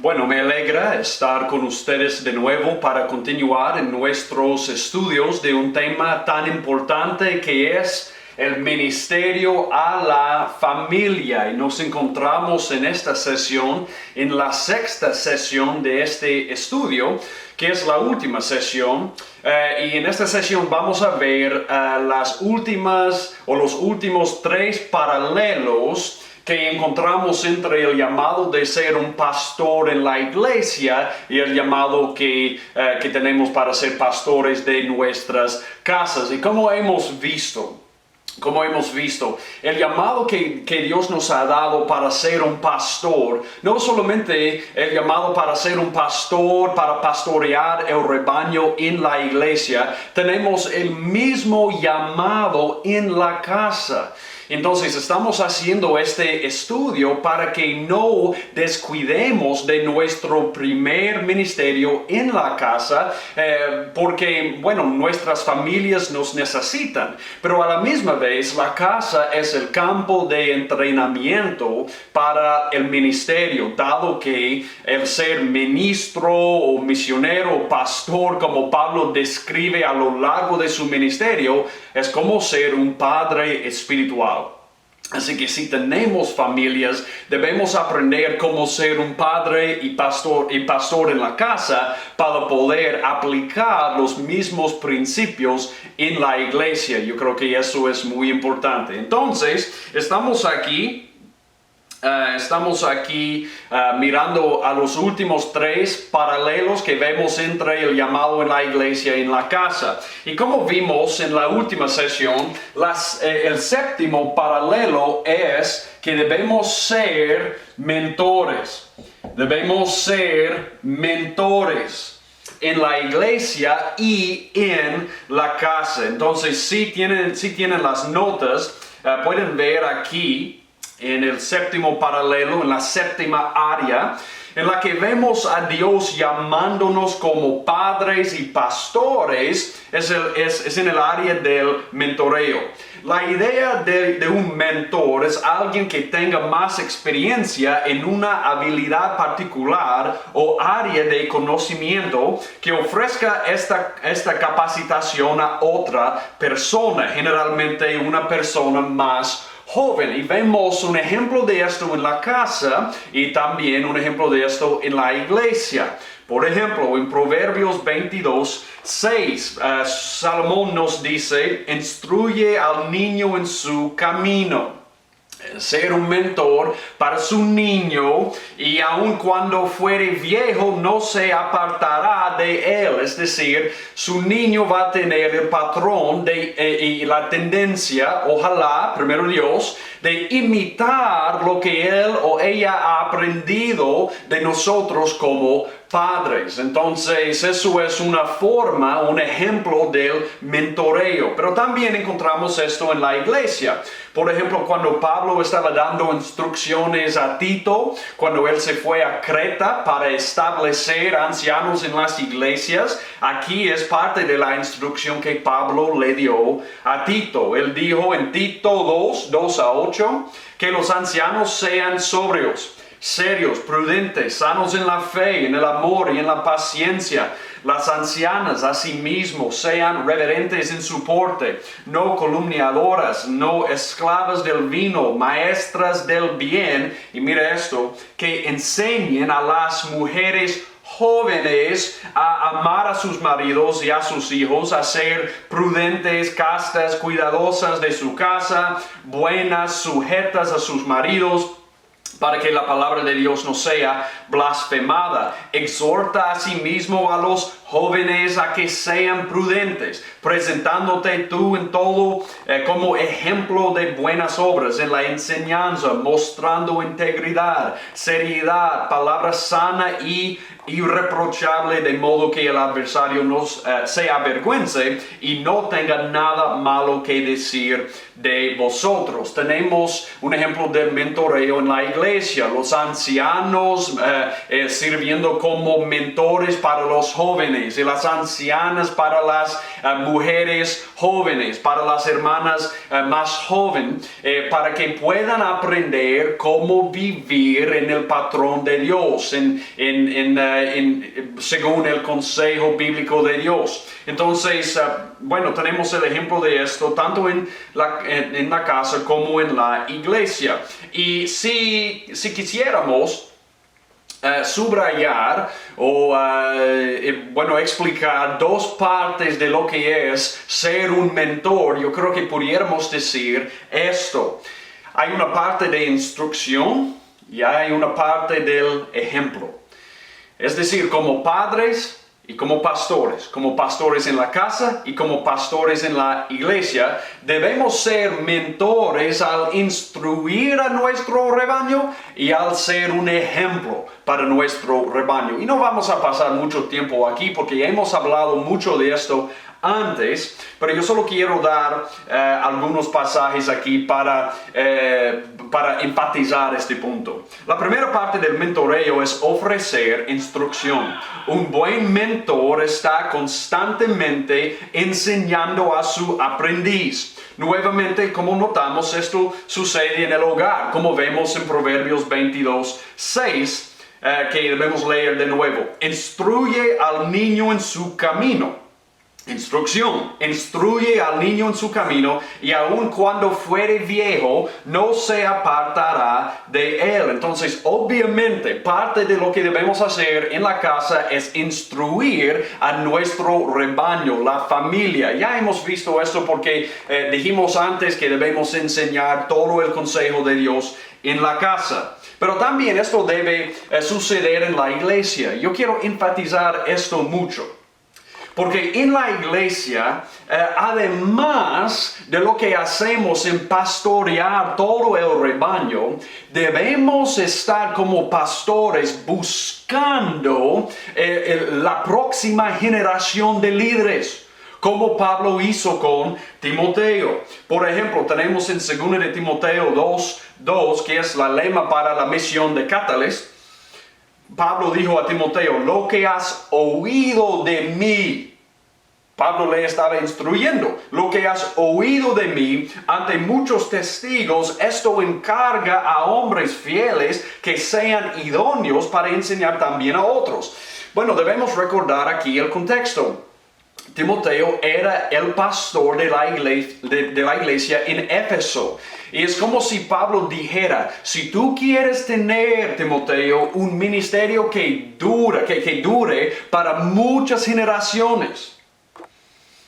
Bueno, me alegra estar con ustedes de nuevo para continuar en nuestros estudios de un tema tan importante que es el ministerio a la familia. Y nos encontramos en esta sesión, en la sexta sesión de este estudio, que es la última sesión. Y en esta sesión vamos a ver las últimas o los últimos tres paralelos que encontramos entre el llamado de ser un pastor en la iglesia y el llamado que tenemos para ser pastores de nuestras casas. Y como hemos visto, el llamado que Dios nos ha dado para ser un pastor, no solamente el llamado para ser un pastor, para pastorear el rebaño en la iglesia, tenemos el mismo llamado en la casa. Entonces estamos haciendo este estudio para que no descuidemos de nuestro primer ministerio en la casa, porque, bueno, nuestras familias nos necesitan, pero a la misma vez la casa es el campo de entrenamiento para el ministerio, dado que el ser ministro o misionero o pastor, como Pablo describe a lo largo de su ministerio, es como ser un padre espiritual. Así que si tenemos familias, debemos aprender cómo ser un padre y pastor en la casa para poder aplicar los mismos principios en la iglesia. Yo creo que eso es muy importante. Entonces, estamos aquí mirando a los últimos tres paralelos que vemos entre el llamado en la iglesia y en la casa. Y como vimos en la última sesión, el séptimo paralelo es que debemos ser mentores. Debemos ser mentores en la iglesia y en la casa. Entonces, si tienen las notas, pueden ver aquí en el séptimo paralelo, en la séptima área, en la que vemos a Dios llamándonos como padres y pastores, es en el área del mentoreo. La idea de un mentor es alguien que tenga más experiencia en una habilidad particular o área de conocimiento que ofrezca esta capacitación a otra persona, generalmente una persona más joven. Y vemos un ejemplo de esto en la casa y también un ejemplo de esto en la iglesia. Por ejemplo, en Proverbios 22:6, Salomón nos dice: instruye al niño en su camino. Ser un mentor para su niño, y aun cuando fuere viejo no se apartará de él. Es decir, su niño va a tener el patrón y la tendencia, ojalá, primero Dios, de imitar lo que él o ella ha aprendido de nosotros como padres. Entonces, eso es una forma, un ejemplo del mentoreo. Pero también encontramos esto en la iglesia. Por ejemplo, cuando Pablo estaba dando instrucciones a Tito, cuando él se fue a Creta para establecer ancianos en las iglesias, aquí es parte de la instrucción que Pablo le dio a Tito. Él dijo en Tito 2:2-8, que los ancianos sean sobrios, serios, prudentes, sanos en la fe, en el amor y en la paciencia. Las ancianas asimismo sean reverentes en su porte, no calumniadoras, no esclavas del vino, maestras del bien. Y mira esto, que enseñen a las mujeres jóvenes a amar a sus maridos y a sus hijos, a ser prudentes, castas, cuidadosas de su casa, buenas, sujetas a sus maridos, para que la palabra de Dios no sea blasfemada. Exhorta asimismo a los jóvenes a que sean prudentes, presentándote tú en todo como ejemplo de buenas obras, en la enseñanza, mostrando integridad, seriedad, palabra sana y irreprochable, de modo que el adversario no se avergüence y no tenga nada malo que decir de vosotros. Tenemos un ejemplo del mentoreo en la iglesia, los ancianos sirviendo como mentores para los jóvenes y las ancianas para las mujeres jóvenes, para las hermanas más jóvenes, para que puedan aprender cómo vivir en el patrón de Dios, según el consejo bíblico de Dios. Entonces, tenemos el ejemplo de esto tanto en la casa como en la iglesia. Y si quisiéramos subrayar o explicar dos partes de lo que es ser un mentor, yo creo que pudiéramos decir esto. Hay una parte de instrucción y hay una parte del ejemplo. Es decir, como padres y como pastores en la casa y como pastores en la iglesia, debemos ser mentores al instruir a nuestro rebaño y al ser un ejemplo para nuestro rebaño. Y no vamos a pasar mucho tiempo aquí porque ya hemos hablado mucho de esto antes, pero yo solo quiero dar algunos pasajes aquí para enfatizar este punto. La primera parte del mentoreo es ofrecer instrucción. Un buen mentor está constantemente enseñando a su aprendiz. Nuevamente, como notamos, esto sucede en el hogar, como vemos en Proverbios 22:6, que debemos leer de nuevo. Instruye al niño en su camino. Instrucción, instruye al niño en su camino y aun cuando fuere viejo no se apartará de él. Entonces, obviamente, parte de lo que debemos hacer en la casa es instruir a nuestro rebaño, la familia. Ya hemos visto esto porque dijimos antes que debemos enseñar todo el consejo de Dios en la casa. Pero también esto debe suceder en la iglesia. Yo quiero enfatizar esto mucho. Porque en la iglesia, además de lo que hacemos en pastorear todo el rebaño, debemos estar como pastores buscando la próxima generación de líderes, como Pablo hizo con Timoteo. Por ejemplo, tenemos en 2 de Timoteo 2, que es la lema para la misión de Cátalis. Pablo dijo a Timoteo, lo que has oído de mí. Pablo le estaba instruyendo. Lo que has oído de mí ante muchos testigos, esto encarga a hombres fieles que sean idóneos para enseñar también a otros. Bueno, debemos recordar aquí el contexto. Timoteo era el pastor de la iglesia en Éfeso. Y es como si Pablo dijera, si tú quieres tener, Timoteo, un ministerio que dure para muchas generaciones,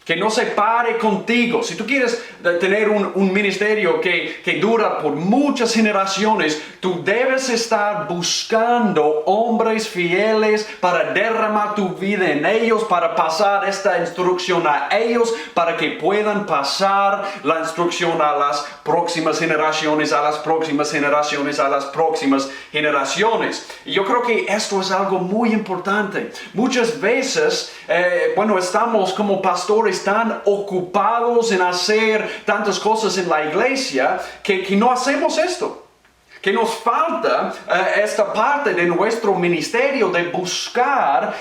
que no se pare contigo. Si tú quieres tener un ministerio que dura por muchas generaciones, tú debes estar buscando hombres fieles para derramar tu vida en ellos, para pasar esta instrucción a ellos, para que puedan pasar la instrucción a las próximas generaciones, a las próximas generaciones, a las próximas generaciones. Y yo creo que esto es algo muy importante. Muchas veces, estamos como pastores tan ocupados en hacer tantas cosas en la iglesia que no hacemos esto. Que nos falta esta parte de nuestro ministerio de buscar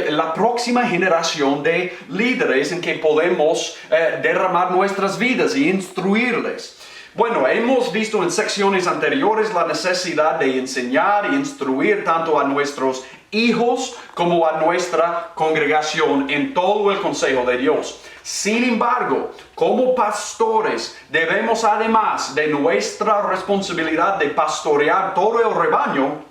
la próxima generación de líderes en que podemos derramar nuestras vidas y instruirles. Bueno, hemos visto en secciones anteriores la necesidad de enseñar e instruir tanto a nuestros hijos como a nuestra congregación en todo el consejo de Dios. Sin embargo, como pastores debemos, además de nuestra responsabilidad de pastorear todo el rebaño,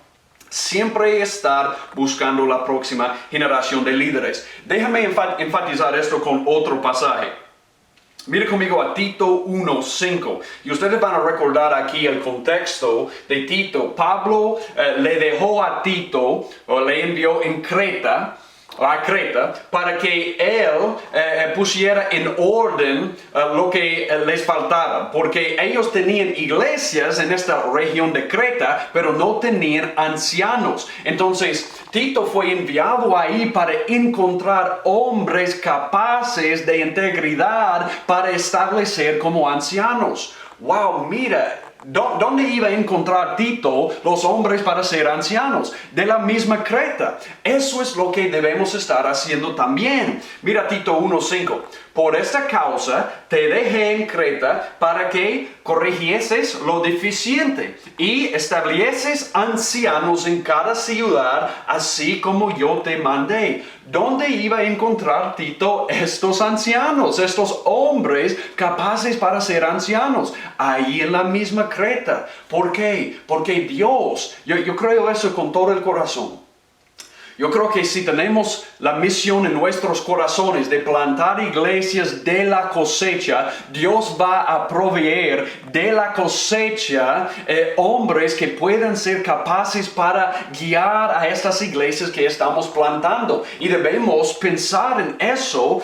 siempre estar buscando la próxima generación de líderes. Déjame enfatizar esto con otro pasaje. Mire conmigo a Tito 1:5 y ustedes van a recordar aquí el contexto de Tito. Pablo le dejó a Tito o le envió en Creta a Creta, para que él pusiera en orden lo que les faltaba, porque ellos tenían iglesias en esta región de Creta, pero no tenían ancianos. Entonces Tito fue enviado ahí para encontrar hombres capaces de integridad para establecer como ancianos. Wow, mira. ¿Dónde iba a encontrar Tito los hombres para ser ancianos? De la misma Creta. Eso es lo que debemos estar haciendo también. Mira Tito 1:5. Por esta causa te dejé en Creta para que corrigieses lo deficiente y estableces ancianos en cada ciudad, así como yo te mandé. ¿Dónde iba a encontrar Tito estos ancianos, estos hombres capaces para ser ancianos? Ahí en la misma Creta. ¿Por qué? Porque Dios, yo creo eso con todo el corazón. Yo creo que si tenemos la misión en nuestros corazones de plantar iglesias de la cosecha, Dios va a proveer de la cosecha hombres que puedan ser capaces para guiar a estas iglesias que estamos plantando. Y debemos pensar en eso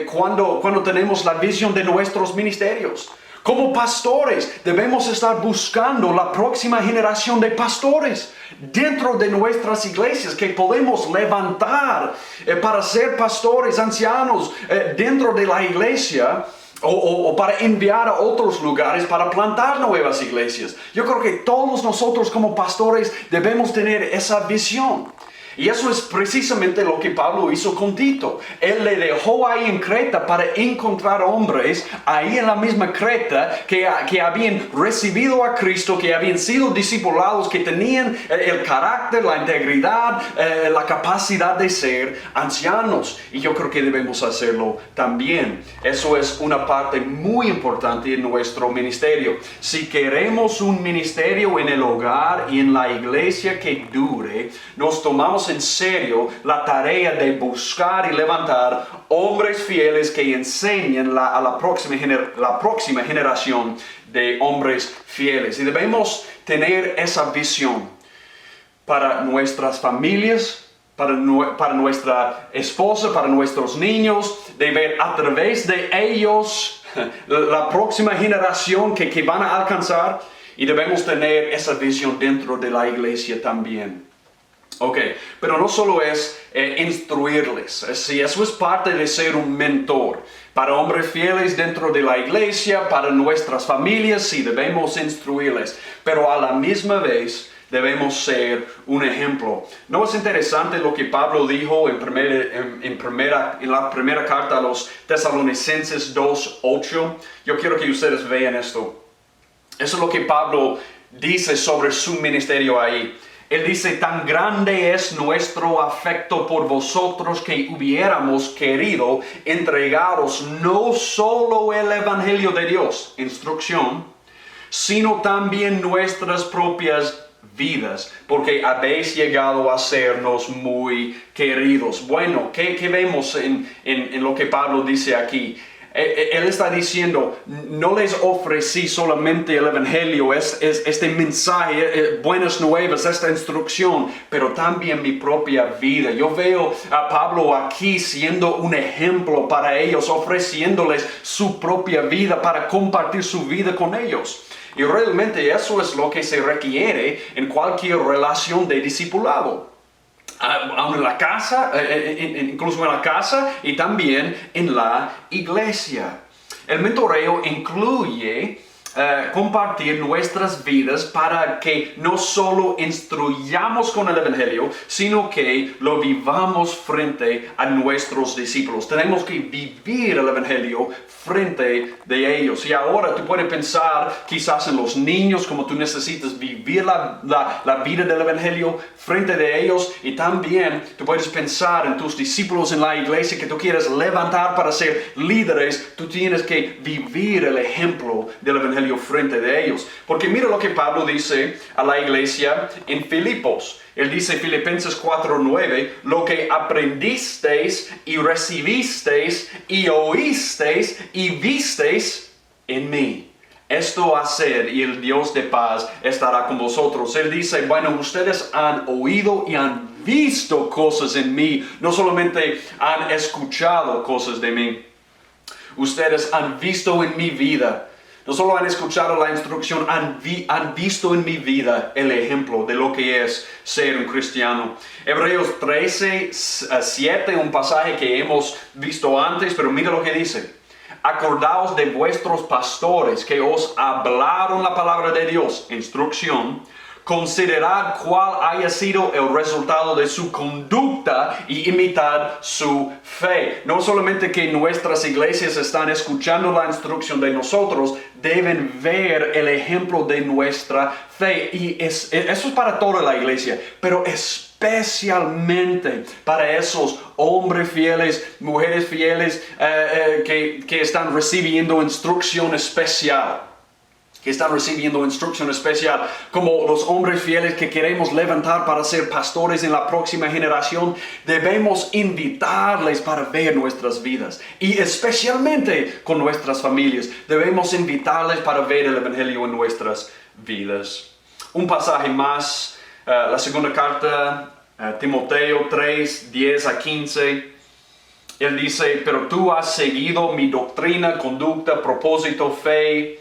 cuando tenemos la visión de nuestros ministerios. Como pastores debemos estar buscando la próxima generación de pastores dentro de nuestras iglesias que podemos levantar para ser pastores ancianos dentro de la iglesia o para enviar a otros lugares para plantar nuevas iglesias. Yo creo que todos nosotros como pastores debemos tener esa visión. Y eso es precisamente lo que Pablo hizo con Tito. Él le dejó ahí en Creta para encontrar hombres ahí en la misma Creta que habían recibido a Cristo, que habían sido discipulados, que tenían el carácter, la integridad, la capacidad de ser ancianos. Y yo creo que debemos hacerlo también. Eso es una parte muy importante en nuestro ministerio. Si queremos un ministerio en el hogar y en la iglesia que dure, nos tomamos en serio la tarea de buscar y levantar hombres fieles que enseñen a la próxima generación de hombres fieles. Y debemos tener esa visión para nuestras familias, para nuestra esposa, para nuestros niños, de ver a través de ellos la próxima generación que van a alcanzar. Y debemos tener esa visión dentro de la iglesia también. Ok, pero no solo es instruirles, sí, eso es parte de ser un mentor. Para hombres fieles dentro de la iglesia, para nuestras familias, sí, debemos instruirles, pero a la misma vez debemos ser un ejemplo. ¿No es interesante lo que Pablo dijo en la primera carta a los Tesalonicenses 2:8? Yo quiero que ustedes vean esto. Eso es lo que Pablo dice sobre su ministerio ahí. Él dice, tan grande es nuestro afecto por vosotros que hubiéramos querido entregaros no solo el Evangelio de Dios, instrucción, sino también nuestras propias vidas, porque habéis llegado a sernos muy queridos. Bueno, ¿qué vemos en lo que Pablo dice aquí? Él está diciendo, no les ofrecí solamente el Evangelio, este mensaje, buenas nuevas, esta instrucción, pero también mi propia vida. Yo veo a Pablo aquí siendo un ejemplo para ellos, ofreciéndoles su propia vida para compartir su vida con ellos. Y realmente eso es lo que se requiere en cualquier relación de discipulado. Aún en la casa, incluso en la casa y también en la iglesia. El mentoreo incluye compartir nuestras vidas para que no solo instruyamos con el Evangelio, sino que lo vivamos frente a nuestros discípulos. Tenemos que vivir el Evangelio frente de ellos. Y ahora tú puedes pensar quizás en los niños, como tú necesitas vivir la vida del Evangelio frente de ellos, y también tú puedes pensar en tus discípulos en la iglesia que tú quieres levantar para ser líderes. Tú tienes que vivir el ejemplo del Evangelio frente de ellos. Porque mira lo que Pablo dice a la iglesia en Filipos. Él dice en Filipenses 4:9, lo que aprendisteis y recibisteis y oísteis y visteis en mí, esto hacer y el Dios de paz estará con vosotros. Él dice, bueno, ustedes han oído y han visto cosas en mí, no solamente han escuchado cosas de mí. Ustedes han visto en mi vida, no solo han escuchado la instrucción, han visto en mi vida el ejemplo de lo que es ser un cristiano. Hebreos 13, 7, un pasaje que hemos visto antes, pero mira lo que dice. Acordaos de vuestros pastores que os hablaron la palabra de Dios, instrucción. Considerad cuál haya sido el resultado de su conducta y imitad su fe. No solamente que nuestras iglesias están escuchando la instrucción de nosotros, deben ver el ejemplo de nuestra fe. Y eso es para toda la iglesia, pero especialmente para esos hombres fieles, mujeres fieles que están recibiendo instrucción especial. Como los hombres fieles que queremos levantar para ser pastores en la próxima generación, debemos invitarles para ver nuestras vidas, y especialmente con nuestras familias, debemos invitarles para ver el evangelio en nuestras vidas. Un pasaje más, la segunda carta, Timoteo 3, 10 a 15. Él dice, pero tú has seguido mi doctrina, conducta, propósito, fe,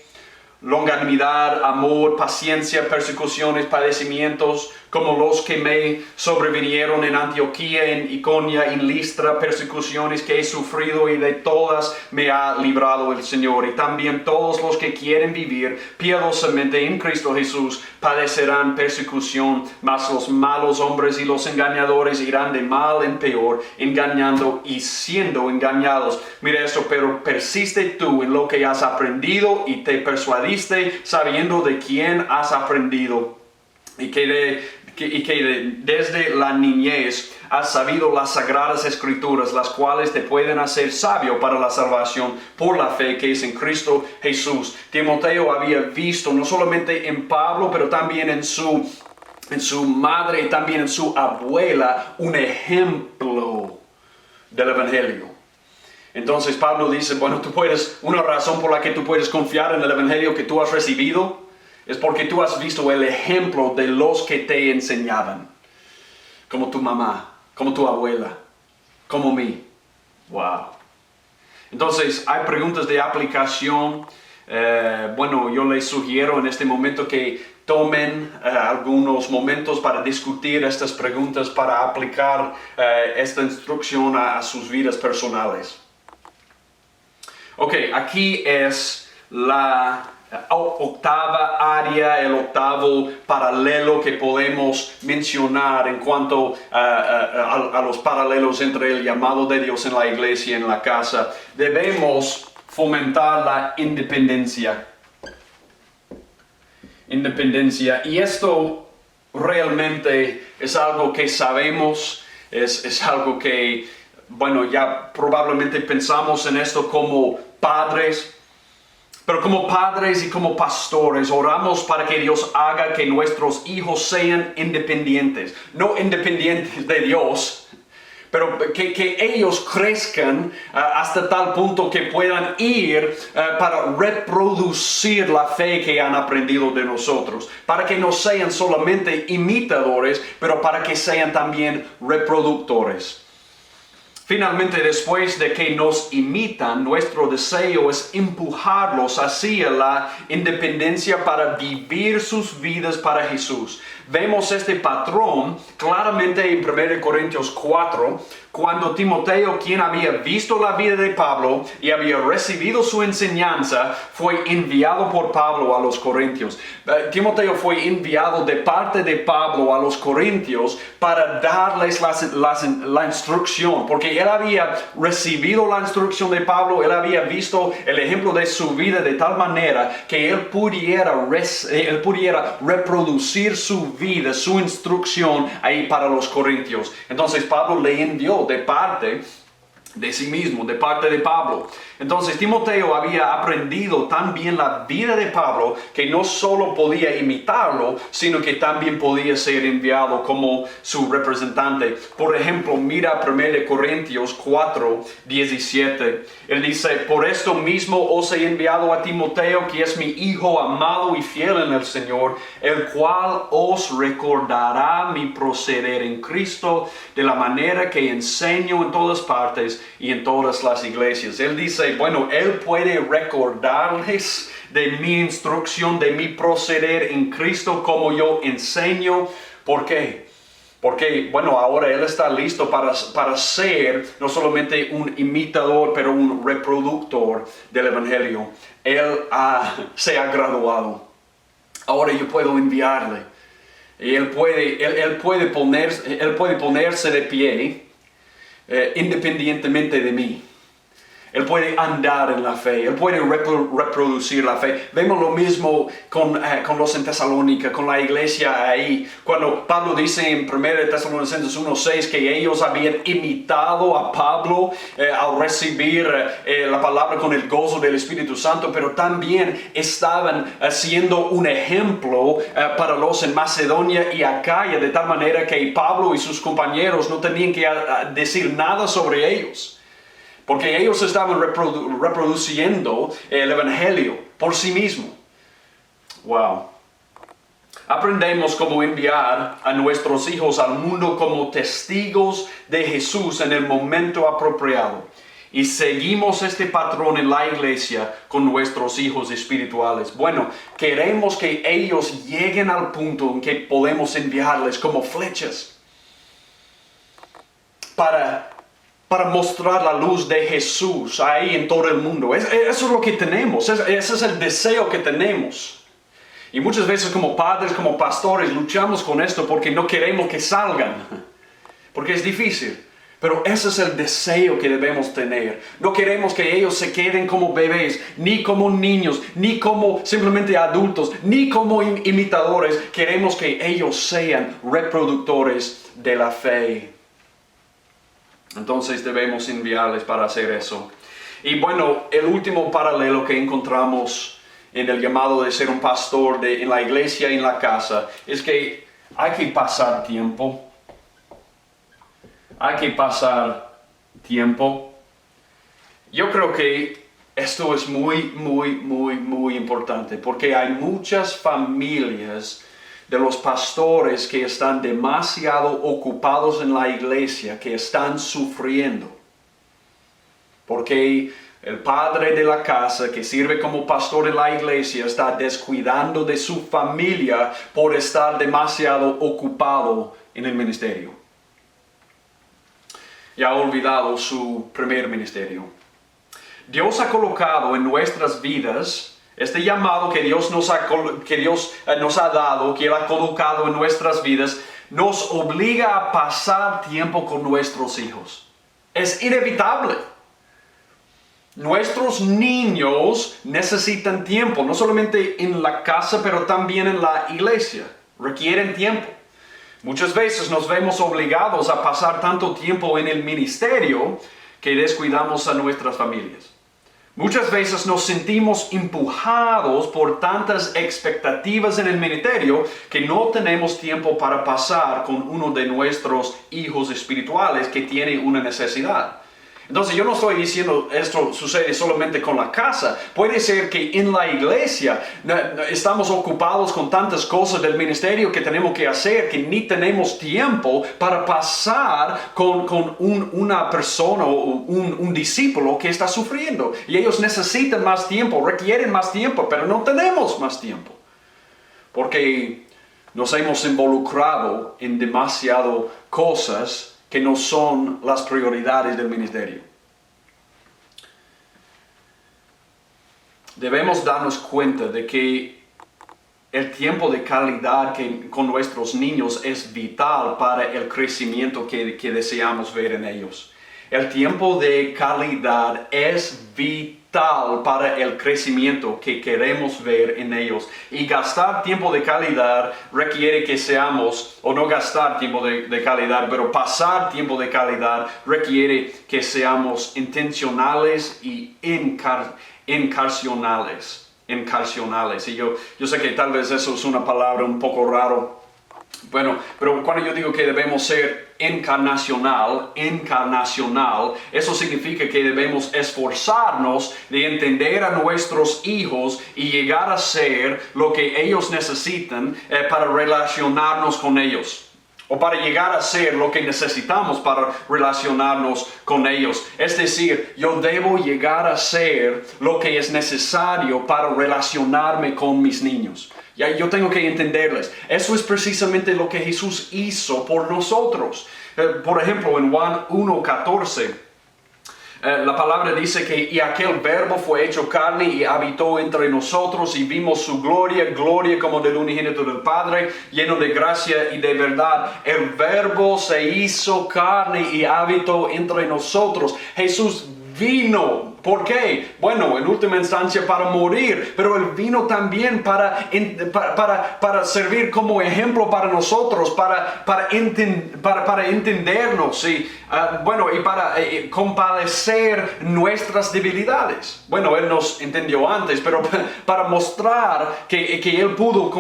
longanimidad, amor, paciencia, persecuciones, padecimientos, como los que me sobrevinieron en Antioquía, en Iconía, en Listra, persecuciones que he sufrido, y de todas me ha librado el Señor. Y también todos los que quieren vivir piadosamente en Cristo Jesús padecerán persecución, mas los malos hombres y los engañadores irán de mal en peor, engañando y siendo engañados. Mira esto, pero persiste tú en lo que has aprendido y te persuadiste, sabiendo de quién has aprendido, y que desde la niñez has sabido las sagradas escrituras, las cuales te pueden hacer sabio para la salvación por la fe que es en Cristo Jesús. Timoteo había visto no solamente en Pablo, pero también en su madre y también en su abuela, un ejemplo del evangelio. Entonces Pablo dice, bueno, una razón por la que tú puedes confiar en el evangelio que tú has recibido es porque tú has visto el ejemplo de los que te enseñaban, como tu mamá, como tu abuela, como mí. Wow. Entonces, hay preguntas de aplicación. Yo les sugiero en este momento que tomen algunos momentos para discutir estas preguntas, para aplicar esta instrucción a sus vidas personales. Ok, aquí es la octava área, el octavo paralelo que podemos mencionar en cuanto a los paralelos entre el llamado de Dios en la iglesia y en la casa. Debemos fomentar la independencia. Y esto realmente es algo que sabemos, es algo que, ya probablemente pensamos en esto como padres. Pero como padres y como pastores, oramos para que Dios haga que nuestros hijos sean independientes. No independientes de Dios, pero que ellos crezcan hasta tal punto que puedan ir para reproducir la fe que han aprendido de nosotros. Para que no sean solamente imitadores, pero para que sean también reproductores. Finalmente, después de que nos imitan, nuestro deseo es empujarlos hacia la independencia para vivir sus vidas para Jesús. Vemos este patrón claramente en 1 Corintios 4, cuando Timoteo, quien había visto la vida de Pablo y había recibido su enseñanza, fue enviado por Pablo a los Corintios. Timoteo fue enviado de parte de Pablo a los Corintios para darles la instrucción, porque él había recibido la instrucción de Pablo, él había visto el ejemplo de su vida de tal manera que él pudiera reproducir su vida, su instrucción ahí para los Corintios. Entonces Pablo le envió de parte de sí mismo, de parte de Pablo. Entonces Timoteo había aprendido tan bien la vida de Pablo que no solo podía imitarlo, sino que también podía ser enviado como su representante. Por ejemplo, mira 1 Corintios 4, 17. Él dice: por esto mismo os he enviado a Timoteo, que es mi hijo amado y fiel en el Señor, el cual os recordará mi proceder en Cristo, de la manera que enseño en todas partes y en todas las iglesias. Él dice, bueno, Él puede recordarles de mi instrucción, de mi proceder en Cristo, como yo enseño. ¿Por qué? Porque, bueno, ahora Él está listo para ser no solamente un imitador, pero un reproductor del Evangelio. Él se ha graduado. Ahora yo puedo enviarle. Y él puede ponerse de pie independientemente de mí. Él puede andar en la fe, Él puede reproducir la fe. Vemos lo mismo con los en Tesalónica, con la iglesia ahí. Cuando Pablo dice en 1 Tesalonicenses 1:6 que ellos habían imitado a Pablo al recibir la palabra con el gozo del Espíritu Santo, pero también estaban siendo un ejemplo para los en Macedonia y Acaya, de tal manera que Pablo y sus compañeros no tenían que decir nada sobre ellos. Porque ellos estaban reproduciendo el Evangelio por sí mismo. Wow. Aprendemos cómo enviar a nuestros hijos al mundo como testigos de Jesús en el momento apropiado. Y seguimos este patrón en la iglesia con nuestros hijos espirituales. Bueno, queremos que ellos lleguen al punto en que podemos enviarles como flechas para mostrar la luz de Jesús ahí en todo el mundo. Eso es lo que tenemos, ese es el deseo que tenemos. Y muchas veces como padres, como pastores, luchamos con esto porque no queremos que salgan, porque es difícil. Pero ese es el deseo que debemos tener. No queremos que ellos se queden como bebés, ni como niños, ni como simplemente adultos, ni como imitadores. Queremos que ellos sean reproductores de la fe. Entonces debemos enviarles para hacer eso. Y bueno, el último paralelo que encontramos en el llamado de ser un pastor en la iglesia y en la casa es que hay que pasar tiempo. Hay que pasar tiempo. Yo creo que esto es muy importante porque hay muchas familias de los pastores que están demasiado ocupados en la iglesia, que están sufriendo. Porque el padre de la casa que sirve como pastor en la iglesia está descuidando de su familia por estar demasiado ocupado en el ministerio. Y ha olvidado su primer ministerio. Dios ha colocado en nuestras vidas este llamado que Dios nos ha dado, que Él ha colocado en nuestras vidas, nos obliga a pasar tiempo con nuestros hijos. Es inevitable. Nuestros niños necesitan tiempo, no solamente en la casa, pero también en la iglesia. Requieren tiempo. Muchas veces nos vemos obligados a pasar tanto tiempo en el ministerio que descuidamos a nuestras familias. Muchas veces nos sentimos empujados por tantas expectativas en el ministerio que no tenemos tiempo para pasar con uno de nuestros hijos espirituales que tiene una necesidad. Entonces yo no estoy diciendo esto sucede solamente con la casa. Puede ser que en la iglesia estamos ocupados con tantas cosas del ministerio que tenemos que hacer que ni tenemos tiempo para pasar con una persona o un discípulo que está sufriendo. Y ellos necesitan más tiempo, requieren más tiempo, pero no tenemos más tiempo. Porque nos hemos involucrado en demasiado cosas que no son las prioridades del ministerio. Debemos darnos cuenta de que el tiempo de calidad con nuestros niños es vital para el crecimiento que deseamos ver en ellos. El tiempo de calidad es vital vital para el crecimiento que queremos ver en ellos. Y gastar tiempo de calidad requiere que seamos, o no gastar tiempo de calidad, pero pasar tiempo de calidad requiere que seamos intencionales y encarnacionales. Y yo sé que tal vez eso es una palabra un poco raro. Bueno, pero cuando yo digo que debemos ser encarnacional, eso significa que debemos esforzarnos de entender a nuestros hijos y llegar a ser lo que ellos necesitan para relacionarnos con ellos. O para llegar a ser lo que necesitamos para relacionarnos con ellos. Es decir, yo debo llegar a ser lo que es necesario para relacionarme con mis niños. Ya yo tengo que entenderles. Eso es precisamente lo que Jesús hizo por nosotros. Por ejemplo, en Juan 1:14. La palabra dice que y aquel verbo fue hecho carne y habitó entre nosotros y vimos su gloria como del unigénito del Padre, lleno de gracia y de verdad. El verbo se hizo carne y habitó entre nosotros. Jesús vino. ¿Por qué? Bueno, en última instancia para morir, pero Él vino también para servir como ejemplo para nosotros, para entendernos y para compadecer nuestras debilidades. Bueno, Él nos entendió antes, pero para mostrar que Él pudo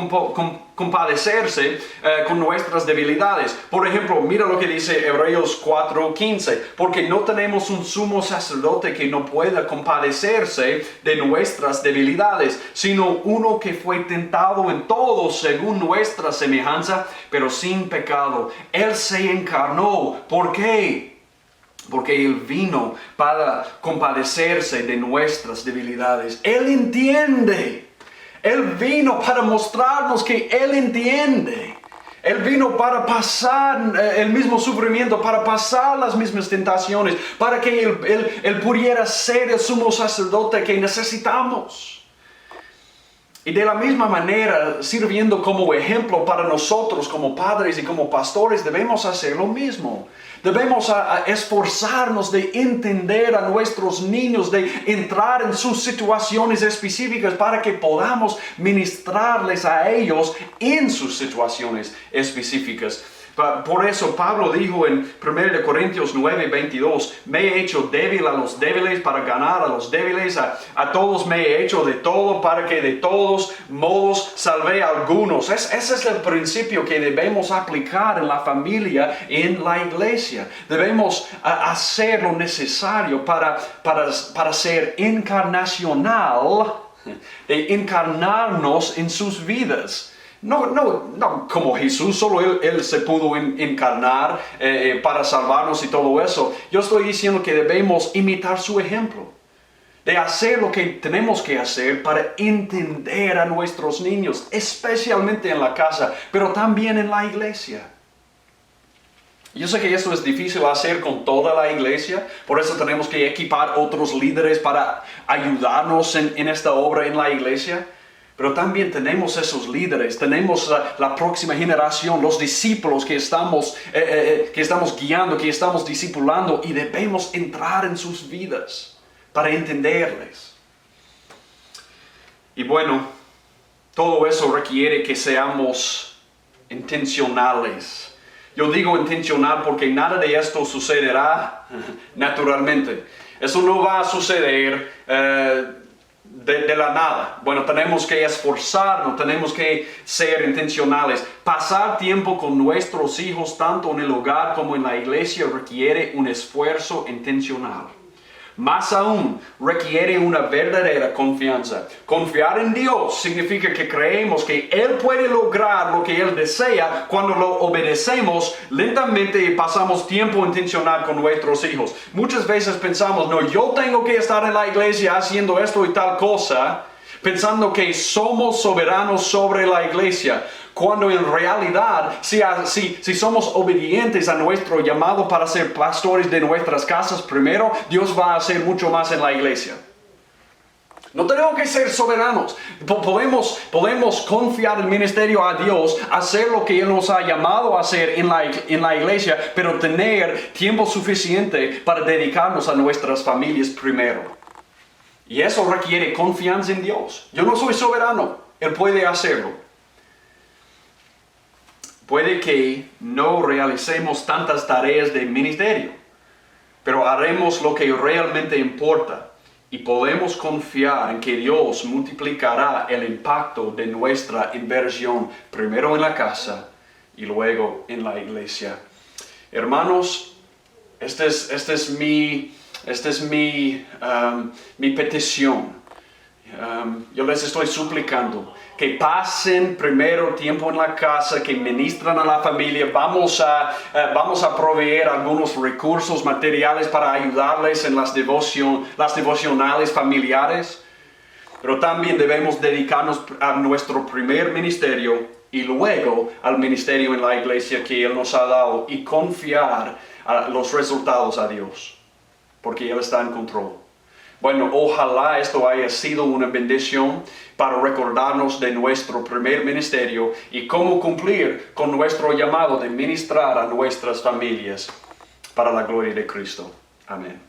compadecerse con nuestras debilidades. Por ejemplo, mira lo que dice Hebreos 4:15, porque no tenemos un sumo sacerdote que no pueda compadecerse de nuestras debilidades, sino uno que fue tentado en todo según nuestra semejanza, pero sin pecado. Él se encarnó. ¿Por qué? Porque Él vino para compadecerse de nuestras debilidades. Él entiende. Él vino para mostrarnos que Él entiende. Él vino para pasar el mismo sufrimiento, para pasar las mismas tentaciones, para que Él pudiera ser el sumo sacerdote que necesitamos. Y de la misma manera, sirviendo como ejemplo para nosotros como padres y como pastores, debemos hacer lo mismo. Debemos esforzarnos de entender a nuestros niños, de entrar en sus situaciones específicas para que podamos ministrarles a ellos en sus situaciones específicas. Por eso Pablo dijo en 1 Corintios 9:22, me he hecho débil a los débiles para ganar a los débiles, a todos me he hecho de todo para que de todos modos salve a algunos. Ese es el principio que debemos aplicar en la familia, en la iglesia. Debemos hacer lo necesario para ser encarnacional, encarnarnos en sus vidas. No como Jesús, solo Él se pudo encarnar para salvarnos y todo eso. Yo estoy diciendo que debemos imitar su ejemplo, de hacer lo que tenemos que hacer para entender a nuestros niños, especialmente en la casa, pero también en la iglesia. Yo sé que esto es difícil hacer con toda la iglesia, por eso tenemos que equipar otros líderes para ayudarnos en esta obra en la iglesia. Pero también tenemos esos líderes, tenemos la próxima generación, los discípulos que estamos guiando, que estamos discipulando, y debemos entrar en sus vidas para entenderles. Y bueno, todo eso requiere que seamos intencionales. Yo digo intencional porque nada de esto sucederá naturalmente. Eso no va a suceder de la nada. Bueno, tenemos que esforzarnos, tenemos que ser intencionales. Pasar tiempo con nuestros hijos, tanto en el hogar como en la iglesia, requiere un esfuerzo intencional. Más aún, requiere una verdadera confianza. Confiar en Dios significa que creemos que Él puede lograr lo que Él desea cuando lo obedecemos lentamente y pasamos tiempo intencional con nuestros hijos. Muchas veces pensamos, no, yo tengo que estar en la iglesia haciendo esto y tal cosa, pensando que somos soberanos sobre la iglesia. Cuando en realidad, si somos obedientes a nuestro llamado para ser pastores de nuestras casas primero, Dios va a hacer mucho más en la iglesia. No tenemos que ser soberanos. Podemos confiar el ministerio a Dios, hacer lo que Él nos ha llamado a hacer en la iglesia, pero tener tiempo suficiente para dedicarnos a nuestras familias primero. Y eso requiere confianza en Dios. Yo no soy soberano, Él puede hacerlo. Puede que no realicemos tantas tareas de ministerio, pero haremos lo que realmente importa y podemos confiar en que Dios multiplicará el impacto de nuestra inversión, primero en la casa y luego en la iglesia. Hermanos, esta es mi petición. Yo les estoy suplicando que pasen primero tiempo en la casa, que ministran a la familia. Vamos a proveer algunos recursos materiales para ayudarles en las devocionales familiares. Pero también debemos dedicarnos a nuestro primer ministerio y luego al ministerio en la iglesia que Él nos ha dado y confiar los resultados a Dios, porque Él está en control. Bueno, ojalá esto haya sido una bendición para recordarnos de nuestro primer ministerio y cómo cumplir con nuestro llamado de ministrar a nuestras familias para la gloria de Cristo. Amén.